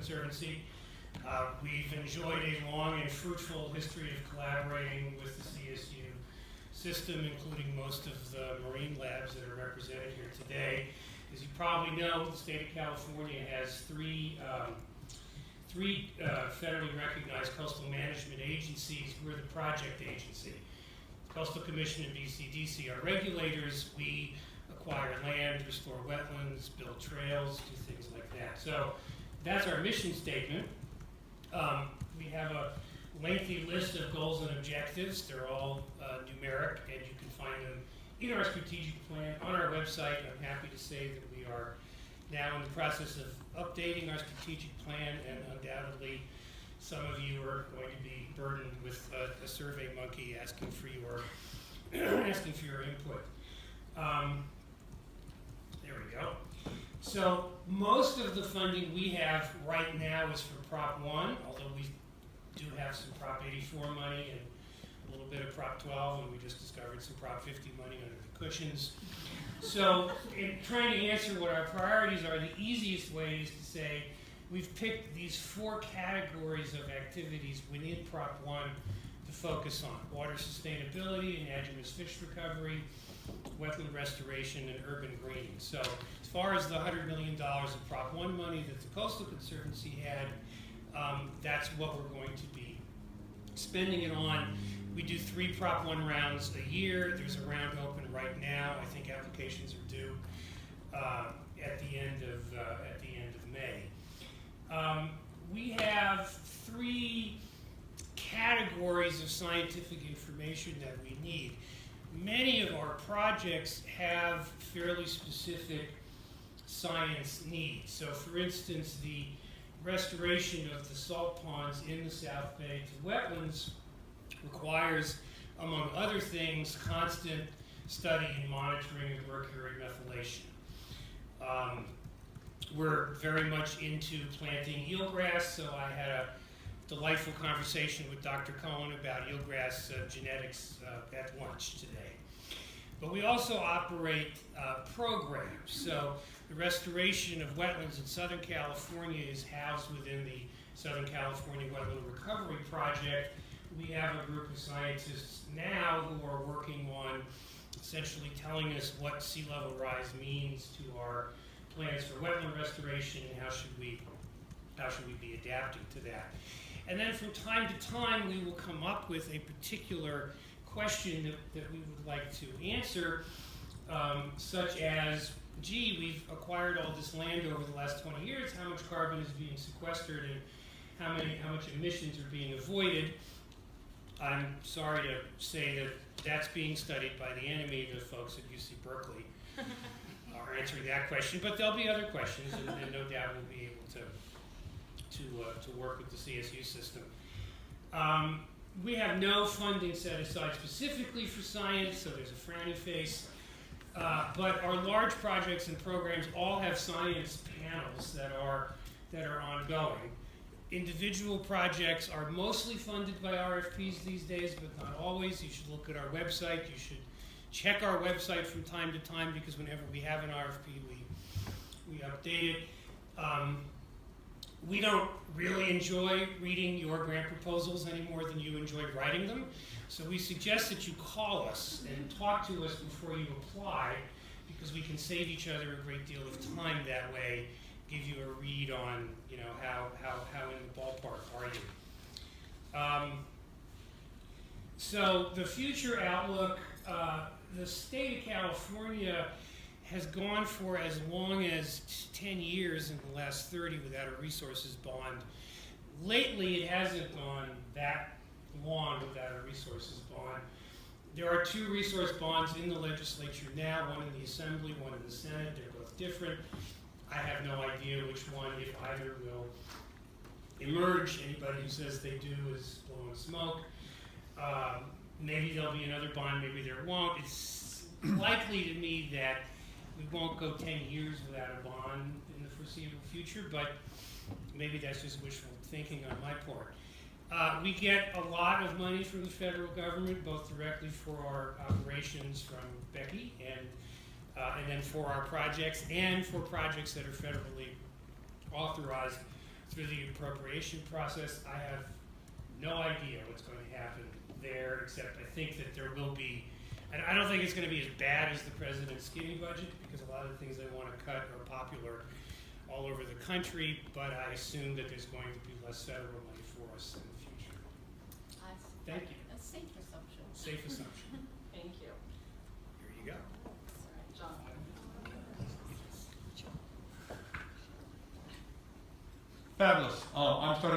Conservancy. We've enjoyed a long and fruitful history of collaborating with the CSU system, including most of the marine labs that are represented here today. As you probably know, the state of California has three federally recognized coastal management agencies. We're the project agency. Coastal Commission and BCDC are regulators. We acquire land, restore wetlands, build trails, do things like that. So that's our mission statement. We have a lengthy list of goals and objectives. They're all numeric, and you can find them in our strategic plan on our website. I'm happy to say that we are now in the process of updating our strategic plan, and undoubtedly some of you are going to be burdened with a survey monkey asking for your input. There we go. So most of the funding we have right now is for Prop 1, although we do have some Prop 84 money and a little bit of Prop 12, and we just discovered some Prop 50 money under the cushions. So in trying to answer what our priorities are, the easiest way is to say we've picked these 4 categories of activities within Prop 1 to focus on: water sustainability and anadromous fish recovery, wetland restoration, and urban greening. So as far as the $100 million of Prop 1 money that the Coastal Conservancy had, that's what we're going to be spending it on. We do 3 Prop 1 rounds a year. There's a round open right now. I think applications are due at the end of May. We have 3 categories of scientific information that we need. Many of our projects have fairly specific science needs. So for instance, the restoration of the salt ponds in the South Bay to wetlands requires, among other things, constant study and monitoring of mercury methylation. We're very much into planting eelgrass, so I had a delightful conversation with Dr. Cohen about eelgrass genetics at lunch today. But we also operate programs. So the restoration of wetlands in Southern California is housed within the Southern California Wetland Recovery Project. We have a group of scientists now who are working on essentially telling us what sea level rise means to our plans for wetland restoration and how should we be adapting to that. And then from time to time we will come up with a particular question that we would like to answer, such as, gee, we've acquired all this land over the last 20 years, how much carbon is being sequestered and how much emissions are being avoided? I'm sorry to say that that's being studied by the enemy, the folks at UC Berkeley are answering that question, but there'll be other questions, and no doubt we'll be able to work with the CSU system. We have no funding set aside specifically for science, so there's a frowny face, but our large projects and programs all have science panels that are ongoing. Individual projects are mostly funded by RFPs these days, but not always. You should look at our website. You should check our website from time to time, because whenever we have an RFP, we update it. We don't really enjoy reading your grant proposals any more than you enjoy writing them. So we suggest that you call us and talk to us before you apply, because we can save each other a great deal of time that way, give you a read on, you know, how in the ballpark are you. So the future outlook, the state of California has gone for as long as 10 years in the last 30 without a resources bond. Lately, it hasn't gone that long without a resources bond. There are 2 resource bonds in the legislature now, one in the Assembly, one in the Senate. They're both different. I have no idea which one, if either, will emerge. Anybody who says they do is blowing smoke. Maybe there'll be another bond, maybe there won't. It's likely to me that we won't go 10 years without a bond in the foreseeable future, but maybe that's just wishful thinking on my part. We get a lot of money from the federal government, both directly for our operations from Becky and then for our projects and for projects that are federally authorized. through the appropriation process. I have no idea what's going to happen there, except I think that there will be, and I don't think it's going to be as bad as the president's skinny budget, because a lot of the things they want to cut are popular all over the country, but I assume that there's going to be less federal money for us in the future. Thank you. A safe assumption. Safe assumption. Thank you. Here you go. All right, John. Fabulous. I'm starting